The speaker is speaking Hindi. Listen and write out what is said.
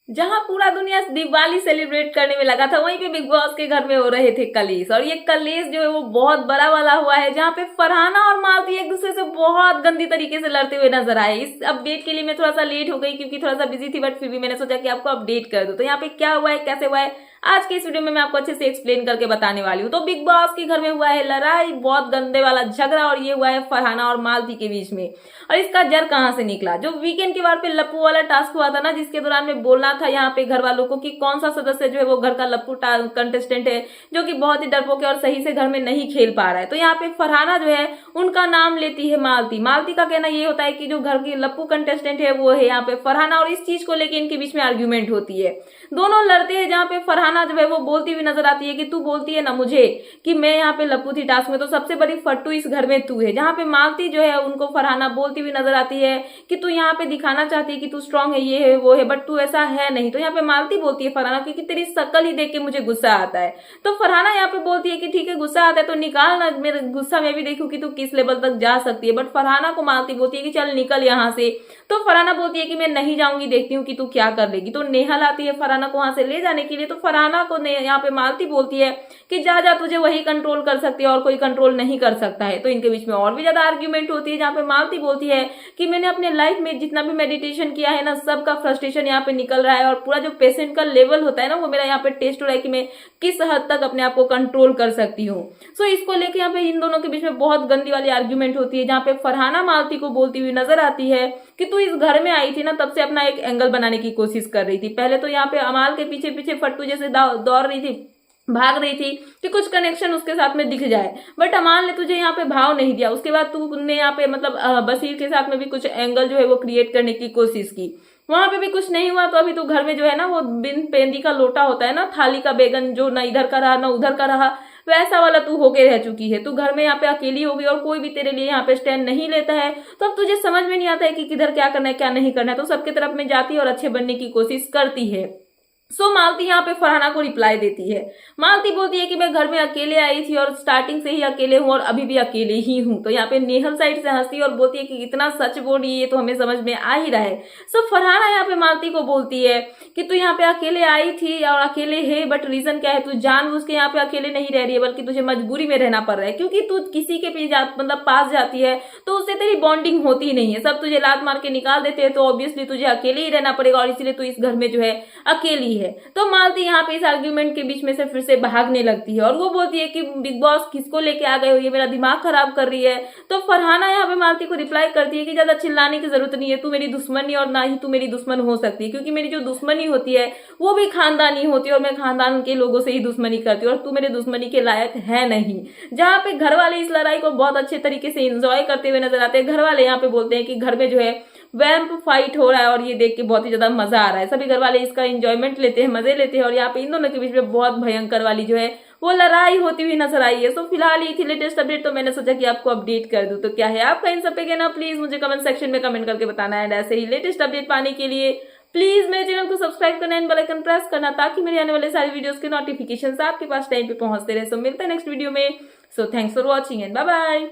जहां पूरा दुनिया दिवाली सेलिब्रेट करने में लगा था, वहीं पे बिग बॉस के घर में हो रहे थे कलेश। और ये कलेश जो है वो बहुत बड़ा वाला हुआ है, जहां पे फरहाना और मालती एक दूसरे से बहुत गंदी तरीके से लड़ते हुए नजर आए। इस अपडेट के लिए मैं थोड़ा सा लेट हो गई क्योंकि थोड़ा सा बिजी थी, बट फिर भी मैंने सोचा कि आपको अपडेट कर दूं। तो यहाँ पे क्या हुआ है, कैसे हुआ है, आज के इस वीडियो में मैं आपको अच्छे से एक्सप्लेन करके बताने वाली हूँ। तो बिग बॉस के घर में हुआ है लड़ाई, बहुत गंदे वाला झगड़ा, और ये हुआ है फरहाना और मालती के बीच में। और इसका जड़ कहां से निकला, जो वीकेंड के बार पे लप्पू वाला टास्क हुआ था ना, जिसके दौरान में बोलना था यहाँ पे घर वालों को कि कौन सा सदस्य जो है वो घर का लप्पू कंटेस्टेंट है जो कि बहुत ही डरपोक है और सही से घर में नहीं खेल पा रहा है। तो यहाँ पे फरहाना जो है उनका नाम लेती है मालती। मालती का कहना ये होता है कि जो घर की लप्पू कंटेस्टेंट है वो है यहाँ पे फरहाना, और इस चीज को लेकर इनके बीच में आर्ग्यूमेंट होती है। दोनों लड़ते हैं, जहाँ पे फरहाना जो है वो बोलती हुई नजर आती है कि तू बोलती है ना मुझे कि मैं यहाँ पे लप्पू थी टास्क में, तो सबसे बड़ी फट्टू इस घर में तू है। जहाँ पे मालती जो है उनको फरहाना बोलती हुई नजर आती है कि तू यहाँ पे दिखाना चाहती है कि तू स्ट्रांग है, ये है वो है, बट तू ऐसा है नहीं। तो यहाँ पे मालती बोलती है फरहाना क्योंकि तेरी शक्ल ही देख के मुझे गुस्सा आता है। तो फरहाना यहाँ पे बोलती है कि ठीक है गुस्सा आता है तो निकाल ना, मेरा गुस्सा मैं भी देखूं कि तू किस लेवल तक जा सकती है। बट फरहाना को मालती बोलती है कि चल निकल यहाँ से। तो फरहाना बोलती है कि मैं नहीं जाऊंगी, देखती हूँ कि तू क्या कर लेगी। तो नेहा आती है फरहाना को वहां से ले जाने के लिए। तो फरहाना को यहाँ पे मालती बोलती है कि जा जा, तुझे वही कंट्रोल कर सकती है और कोई कंट्रोल नहीं कर सकता है। तो इनके बीच में और भी ज्यादा आर्ग्यूमेंट होती है, जहाँ पे मालती बोलती है कि मैंने अपने लाइफ में जितना भी मेडिटेशन किया है ना, सबका फ्रस्ट्रेशन यहाँ पे निकल रहा है, और पूरा जो पेशेंट का लेवल होता है ना वो मेरा यहाँ पे टेस्ट हो रहा है कि मैं किस हद तक अपने आप को कंट्रोल कर सकती हूँ। सो इसको लेके यहाँ पे इन दोनों के बीच में बहुत गंदी वाली आर्ग्यूमेंट होती है, जहाँ पे फरहाना मालती को बोलती हुई नजर आती है कि तू इस घर में आई थी ना, तब से अपना एक एंगल बनाने की कोशिश कर रही थी। पहले तो यहाँ पे अमाल के पीछे पीछे फट्टू जैसे दौड़ रही थी, भाग रही थी कि कुछ कनेक्शन उसके साथ में दिख जाए, बट अमाल ने तुझे यहाँ पे भाव नहीं दिया। उसके बाद तूने यहाँ पे मतलब बसीर के साथ में भी कुछ एंगल जो है वो क्रिएट करने की कोशिश की, वहां पे भी कुछ नहीं हुआ। तो अभी तो घर में जो है ना वो बिन पेंदी का लोटा होता है ना, थाली का बैगन जो ना इधर का रहा ना उधर का रहा, वैसा वाला तू होके रह चुकी है। तू घर में यहाँ पे अकेली हो गई और कोई भी तेरे लिए यहाँ पे स्टैंड नहीं लेता है। तो अब तुझे समझ में नहीं आता है कि किधर क्या करना है क्या नहीं करना है, तो सबके तरफ में जाती है और अच्छे बनने की कोशिश करती है। सो मालती यहाँ पे फरहाना को रिप्लाई देती है। मालती बोलती है कि मैं घर में अकेले आई थी और स्टार्टिंग से ही अकेले हूँ और अभी भी अकेले ही हूँ। तो यहाँ पे नेहल साइड से हंसती है और बोलती है कि इतना सच बोल रही है, ये तो हमें समझ में आ ही रहा है। सो फरहाना यहाँ पे मालती को बोलती है कि तू यहाँ पे अकेले आई थी और अकेले है, बट रीजन क्या है, तू जानबूझ के यहाँ पे अकेले नहीं रह रही है, बल्कि तुझे मजबूरी में रहना पड़ रहा है, क्योंकि तू किसी के मतलब पास जाती है तो उससे तेरी बॉन्डिंग होती ही नहीं है, सब तुझे लात मार के निकाल देते हैं, तो ऑब्वियसली तुझे अकेले ही रहना पड़ेगा और इसीलिए तू इस घर में जो है अकेली है। तो मालती यहाँ पे इस आर्ग्यूमेंट के बीच में से फिर से भागने लगती है और वो बोलती है कि बिग बॉस किसको लेके आ गए हो, ये मेरा दिमाग खराब कर रही है। तो फरहाना यहाँ पे मालती को रिप्लाई करती है कि ज्यादा चिल्लाने की जरूरत नहीं है, तू मेरी दुश्मन नहीं और ना ही तू मेरी दुश्मन हो सकती है, क्योंकि मेरी जो दुश्मनी होती है वो भी खानदानी होती है और मैं खानदान के लोगों से ही दुश्मनी करती हूँ और तू मेरे दुश्मनी के लायक है नहीं। जहाँ पे घर वाले इस लड़ाई को बहुत अच्छे तरीके से एंजॉय करते हुए नजर आते हैं। घर वाले यहाँ पे बोलते हैं कि घर में जो है वैम्प फाइट हो रहा है और ये देख के बहुत ही ज्यादा मजा आ रहा है। सभी घर वाले इसका एंजॉयमेंट लेते हैं, मजे लेते हैं, और यहाँ पे इन दोनों के बीच में बहुत भयंकर वाली जो है वो लड़ाई होती हुई नजर आई है। तो फिलहाल ये थी लेटेस्ट अपडेट, तो मैंने सोचा कि आपको अपडेट कर दूं। तो क्या है आपका इन सब पे कहना, प्लीज मुझे कमेंट सेक्शन में कमेंट करके बताना है। ऐसे ही लेटेस्ट अपडेट पाने के लिए प्लीज मेरे चैनल को सब्सक्राइब करना एंड बेल आइकन प्रेस करना, ताकि मेरे आने वाले सारी वीडियोस के नोटिफिकेशन आपके पास टाइम पे पहुंचते रहे। सो मिलते हैं नेक्स्ट वीडियो में। So thanks for watching and bye bye.